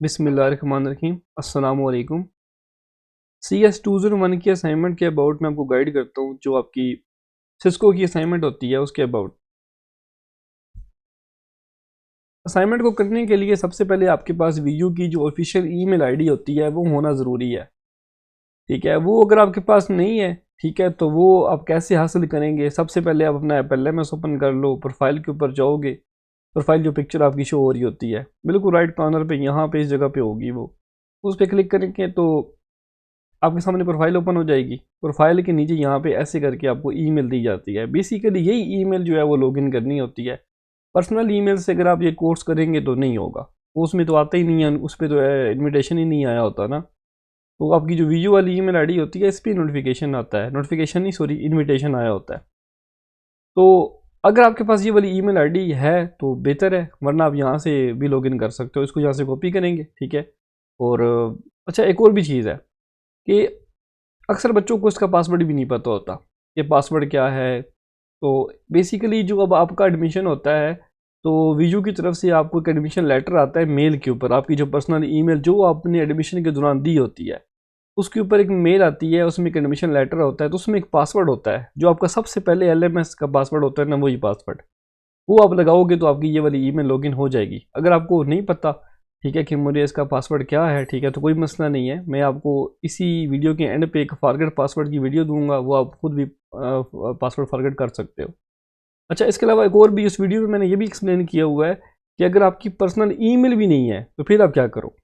बिस्मिल्लाहिर्रहमानिर्रहीम अस्सलामु अलैकुम। CS 201 की असाइनमेंट के अबाउट मैं आपको गाइड करता हूँ। जो आपकी सिस्को की असाइनमेंट होती है उसके अबाउट। असाइनमेंट को करने के लिए सबसे पहले आपके पास वीयू की जो ऑफिशियल ईमेल आईडी होती है वो होना ज़रूरी है। ठीक है, वो अगर आपके पास नहीं है, ठीक है, तो वो आप कैसे हासिल करेंगे? सबसे पहले आप अपना LMS ओपन कर लो, प्रोफाइल के ऊपर जाओगे। प्रोफाइल जो पिक्चर आपकी शो हो रही होती है बिल्कुल राइट कॉर्नर पे, यहाँ पे इस जगह पे होगी, वो उस पर क्लिक करेंगे तो आपके सामने प्रोफाइल ओपन हो जाएगी। प्रोफाइल के नीचे यहाँ पे ऐसे करके आपको ईमेल दी जाती है। बेसिकली यही ईमेल जो है वो लॉगिन करनी होती है। पर्सनल ईमेल से अगर आप ये कोर्स करेंगे तो नहीं होगा, उसमें तो आता ही नहीं है, उस पर तो इन्विटेशन ही नहीं आया होता ना। तो आपकी जो वीयू वाली ईमेल आईडी होती है इस पर नोटिफिकेशन आता है, नोटिफिकेशन नहीं सॉरी इन्विटेशन आया होता है। तो अगर आपके पास ये वाली ईमेल आईडी है तो बेहतर है, वरना आप यहाँ से भी लॉगिन कर सकते हो। इसको यहाँ से कॉपी करेंगे, ठीक है। और अच्छा, एक और भी चीज़ है कि अक्सर बच्चों को इसका पासवर्ड भी नहीं पता होता, ये पासवर्ड क्या है। तो बेसिकली जो अब आपका एडमिशन होता है तो वीजू की तरफ से आपको एक एडमिशन लेटर आता है मेल के ऊपर। आपकी जो पर्सनल ईमेल जो आपने एडमिशन के दौरान दी होती है उसके ऊपर एक मेल आती है, उसमें एक एडमिशन लेटर होता है, तो उसमें एक पासवर्ड होता है जो आपका सबसे पहले LMS का पासवर्ड होता है ना, वही पासवर्ड वो आप लगाओगे तो आपकी ये वाली ईमेल लॉगिन हो जाएगी। अगर आपको नहीं पता, ठीक है, कि मुझे इसका पासवर्ड क्या है, ठीक है, तो कोई मसला नहीं है। मैं आपको इसी वीडियो के एंड पे एक फॉरगेट पासवर्ड की वीडियो दूंगा, वो आप खुद भी पासवर्ड फॉरगेट कर सकते हो। अच्छा, इसके अलावा एक और भी इस वीडियो में मैंने ये भी एक्सप्लेन किया हुआ है कि अगर आपकी पर्सनल ईमेल भी नहीं है तो फिर आप क्या करो,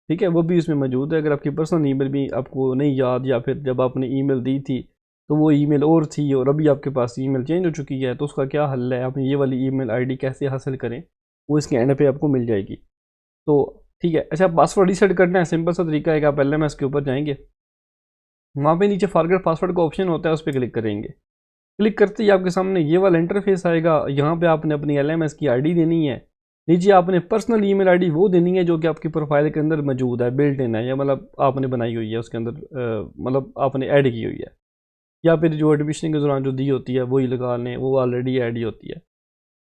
ठीक है, वो भी इसमें मौजूद है। अगर आपकी पर्सनल ईमेल भी आपको नहीं याद, या फिर जब आपने ईमेल दी थी तो वो ईमेल और थी और अभी आपके पास ईमेल चेंज हो चुकी है, तो उसका क्या हल है, आपने ये वाली ईमेल आईडी कैसे हासिल करें, वो इसके एंड पे आपको मिल जाएगी। तो ठीक है। अच्छा, पासवर्ड रीसेट करना है, सिंपल सा तरीका है कि आप LMS के ऊपर जाएंगे, वहाँ पे नीचे फॉरगेट पासवर्ड का ऑप्शन होता है, उस पर क्लिक करेंगे। क्लिक करते ही आपके सामने ये वाला इंटरफेस आएगा। यहाँ पे आपने अपनी LMS की आईडी देनी है। नीचे आपने पर्सनल ईमेल आईडी वो देनी है जो कि आपकी प्रोफाइल के अंदर मौजूद है, बिल्ट इन है, या मतलब आपने बनाई हुई है उसके अंदर, मतलब आपने ऐड की हुई है, या फिर जो एडमिशन के दौरान जो दी होती है वही लगा लें, वो ऑलरेडी ऐड ही होती है।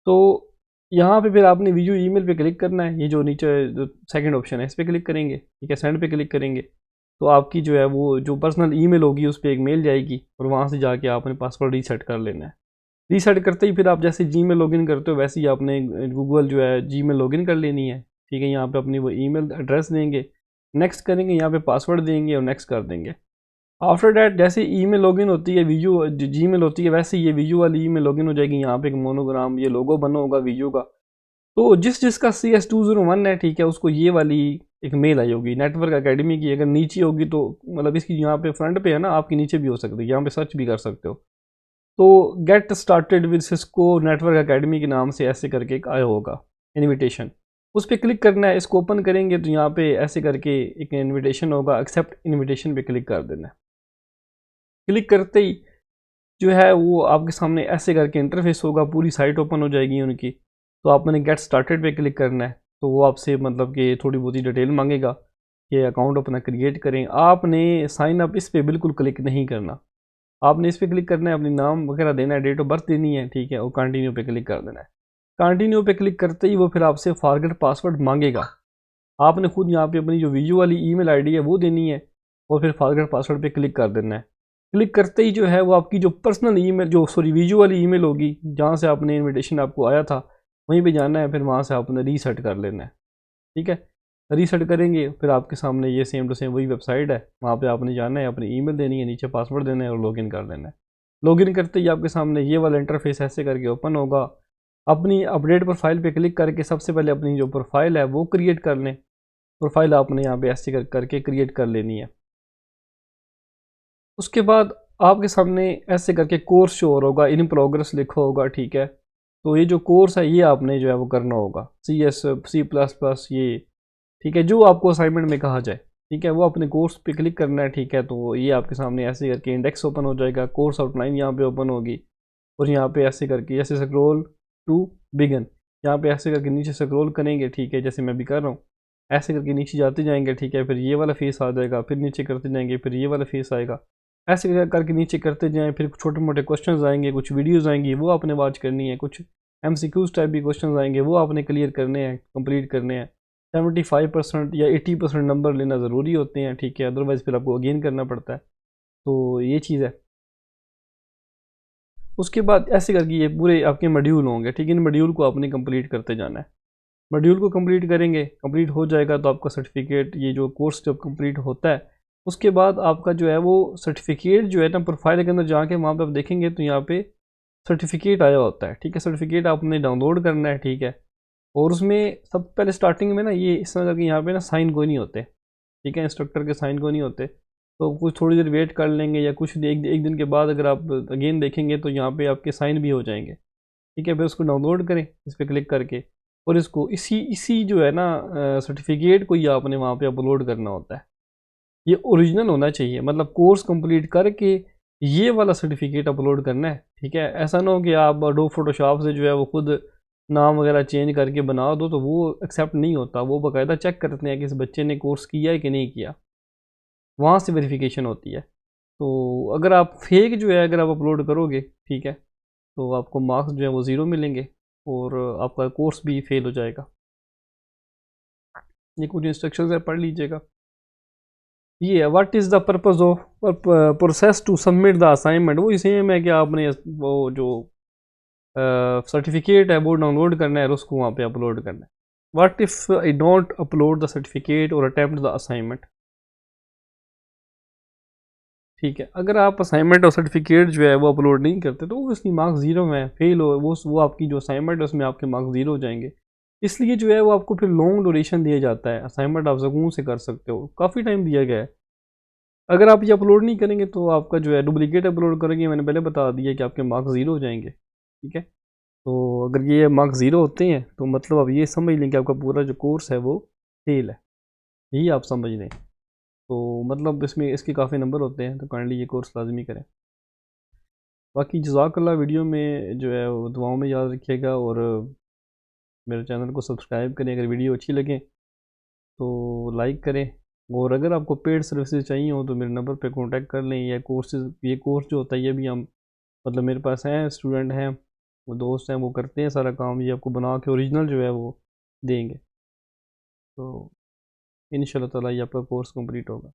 तो यहाँ पे फिर आपने वीडियो ईमेल पे क्लिक करना है, ये जो नीचे जो सेकंड ऑप्शन है इस पर क्लिक करेंगे, ठीक है, सेंड पे क्लिक करेंगे। तो आपकी जो है वो जो पर्सनल ईमेल होगी उस पर एक मेल जाएगी और वहाँ से जाके आपने पासवर्ड रीसेट कर लेना है। रीसेट करते ही फिर आप जैसे जीमेल लॉगिन करते हो वैसे ही आपने गूगल जो है जीमेल लॉगिन कर लेनी है, ठीक है। यहाँ पे अपनी वो ईमेल एड्रेस देंगे, नेक्स्ट करेंगे, यहाँ पे पासवर्ड देंगे और नेक्स्ट कर देंगे। आफ्टर डैट जैसे ईमेल लॉगिन होती है वीडियो जीमेल होती है, वैसे ये वीडियो वाली ईमेल लॉगिन हो जाएगी। यहाँ पे एक मोनोग्राम ये लोगो बना होगा वीडियो का। तो जिस जिसका CS 201 है, ठीक है, उसको ये वाली एक मेल आई होगी नेटवर्क एकेडमी की। अगर नीचे होगी तो मतलब इसकी यहाँ पे फ्रंट पे है ना, आपकी नीचे भी हो सकती है, यहाँ पे सर्च भी कर सकते हो। तो get started with Cisco network academy के नाम से ऐसे करके एक आया होगा इनविटेशन, उस पर क्लिक करना है। इसको ओपन करेंगे तो यहाँ पे ऐसे करके एक इनविटेशन होगा, एक्सेप्ट इनविटेशन पे क्लिक कर देना है। क्लिक करते ही जो है वो आपके सामने ऐसे करके इंटरफेस होगा, पूरी साइट ओपन हो जाएगी उनकी। तो आपने गेट स्टार्टेड पे क्लिक करना है। तो वो आपसे मतलब कि थोड़ी बहुत ही डिटेल मांगेगा कि अकाउंट अपना क्रिएट करें। आपने साइन अप इस पर बिल्कुल क्लिक नहीं करना, आपने इस पर क्लिक करना है, अपनी नाम वगैरह देना है, डेट ऑफ बर्थ देनी है, ठीक है, और कंटिन्यू पे क्लिक कर देना है। कंटिन्यू पे क्लिक करते ही वो फिर आपसे फॉरगेट पासवर्ड मांगेगा। आपने खुद यहाँ पे अपनी जो वीडियो वाली ईमेल आईडी है वो देनी है और फिर फॉरगेट पासवर्ड पे क्लिक कर देना है। क्लिक करते ही जो है वो आपकी जो पर्सनल ईमेल जो सॉरी वीडियो वाली ईमेल होगी जहाँ से आपने इनविटेशन आपको आया था वहीं पे जाना है, फिर वहाँ से आपने रीसेट कर लेना है, ठीक है। रीसेट करेंगे फिर आपके सामने ये सेम टू सेम वही वेबसाइट है, वहाँ पे आपने जाना है, अपनी ईमेल देनी है, नीचे पासवर्ड देना है और लॉगिन कर देना है। लॉगिन करते ही आपके सामने ये वाला इंटरफेस ऐसे करके ओपन होगा। अपनी अपडेट प्रोफाइल पे क्लिक करके सबसे पहले अपनी जो प्रोफाइल है वो क्रिएट कर लें। प्रोफाइल आपने यहाँ पे ऐसे करके क्रिएट कर लेनी है। उसके बाद आपके सामने ऐसे करके कोर्स शो हो रहा होगा, इन प्रोग्रेस लिखा होगा, ठीक है। तो ये जो कोर्स है ये आपने जो है वो करना होगा, C++, ये, ठीक है, जो आपको असाइनमेंट में कहा जाए, ठीक है, वो अपने कोर्स पे क्लिक करना है, ठीक है। तो ये आपके सामने ऐसे करके इंडेक्स ओपन हो जाएगा, कोर्स आउटलाइन यहाँ पे ओपन होगी और यहाँ पे ऐसे करके ऐसे स्क्रॉल टू बिगन, यहाँ पे ऐसे करके नीचे स्क्रॉल करेंगे, ठीक है, जैसे मैं भी कर रहा हूँ। ऐसे करके नीचे जाते जाएंगे, ठीक है, फिर ये वाला फेस आ जाएगा, फिर नीचे करते जाएंगे, फिर ये वाला फेस आएगा। ऐसे करके नीचे करते जाएं, फिर छोटे मोटे क्वेश्चंस आएंगे, कुछ वीडियोस आएंगी वो आपने वॉच करनी है, कुछ MCQs टाइप भी क्वेश्चंस आएंगे वो आपने क्लियर करने हैं, कंप्लीट करने हैं। 75% या 80% नंबर लेना ज़रूरी होते हैं, ठीक है, अदरवाइज़ फिर आपको अगेन करना पड़ता है। तो ये चीज़ है। उसके बाद ऐसे करके ये पूरे आपके मॉड्यूल होंगे, ठीक है, इन मॉड्यूल को आपने कंप्लीट करते जाना है। मॉड्यूल को कंप्लीट करेंगे, कंप्लीट हो जाएगा तो आपका सर्टिफिकेट, ये जो कोर्स जब कंप्लीट होता है उसके बाद आपका जो है वो सर्टिफिकेट जो है ना, प्रोफाइल के अंदर जाके वहाँ पे आप देखेंगे तो यहाँ पे सर्टिफिकेट आया होता है, ठीक है। सर्टिफिकेट आपने डाउनलोड करना है, ठीक है। और उसमें सब पहले स्टार्टिंग में ना ये इस तरह करके यहाँ पे ना साइन कोई नहीं होते, ठीक है, इंस्ट्रक्टर के साइन कोई नहीं होते। तो कुछ थोड़ी देर वेट कर लेंगे या कुछ एक दिन के बाद अगर आप अगेन देखेंगे तो यहाँ पे आपके साइन भी हो जाएंगे, ठीक है। फिर उसको डाउनलोड करें इस पर क्लिक करके, और इसको इसी इसी जो है ना सर्टिफिकेट को ही आपने वहाँ पे अपलोड करना होता है। ये ओरिजिनल होना चाहिए, मतलब कोर्स कंप्लीट करके ये वाला सर्टिफिकेट अपलोड करना है, ठीक है। ऐसा ना हो कि आप डो फोटोशॉप से जो है वो खुद नाम वगैरह चेंज करके बना दो, तो वो एक्सेप्ट नहीं होता। वो बाकायदा चेक करते हैं कि इस बच्चे ने कोर्स किया है कि नहीं किया, वहाँ से वेरिफिकेशन होती है। तो अगर आप फेक जो है अगर आप अपलोड करोगे, ठीक है, तो आपको मार्क्स जो है वो ज़ीरो मिलेंगे और आपका कोर्स भी फेल हो जाएगा। ये कुछ इंस्ट्रक्शंस है, पढ़ लीजिएगा। ये है what is the purpose of process to submit the assignment. वो सेम है कि आपने वो जो सर्टिफिकेट है वो डाउनलोड करना है और उसको वहाँ पे अपलोड करना है। What if I don't upload the certificate और अटेम्प्ट द असाइनमेंट, ठीक है। अगर आप असाइनमेंट और सर्टिफिकेट जो है वो अपलोड नहीं करते तो उसकी मार्क्स ज़ीरो में फेल हो, वो आपकी जो असाइनमेंट है उसमें आपके मार्क्स ज़ीरो हो जाएंगे। इसलिए जो है वो आपको फिर लॉन्ग ड्यूरेशन दिया जाता है। असाइनमेंट आप सुकून से कर सकते हो, काफ़ी टाइम दिया गया है। अगर आप ये अपलोड नहीं करेंगे तो आपका जो है डुप्लीकेट अपलोड करेंगे, मैंने पहले बता दिया कि आपके मार्क्स ज़ीरो हो जाएंगे, ठीक है। तो अगर ये मार्क्स ज़ीरो होते हैं तो मतलब आप ये समझ लें कि आपका पूरा जो कोर्स है वो फेल है, यही आप समझ लें। तो मतलब इसमें इसके काफ़ी नंबर होते हैं, तो काइंडली ये कोर्स लाजमी करें। बाकी जज़ाकल्लाह, वीडियो में जो है वो दुआओं में याद रखिएगा और मेरे चैनल को सब्सक्राइब करें। अगर वीडियो अच्छी लगे तो लाइक करें, और अगर आपको पेड सर्विसेज चाहिए हो तो मेरे नंबर पे कांटेक्ट कर लें। ये कोर्स जो होता है ये भी हम मतलब मेरे पास हैं, स्टूडेंट हैं, वो दोस्त हैं, वो करते हैं सारा काम। ये आपको बना के ओरिजिनल जो है वो देंगे। तो इंशाल्लाह ताला ये आपका कोर्स कंप्लीट होगा।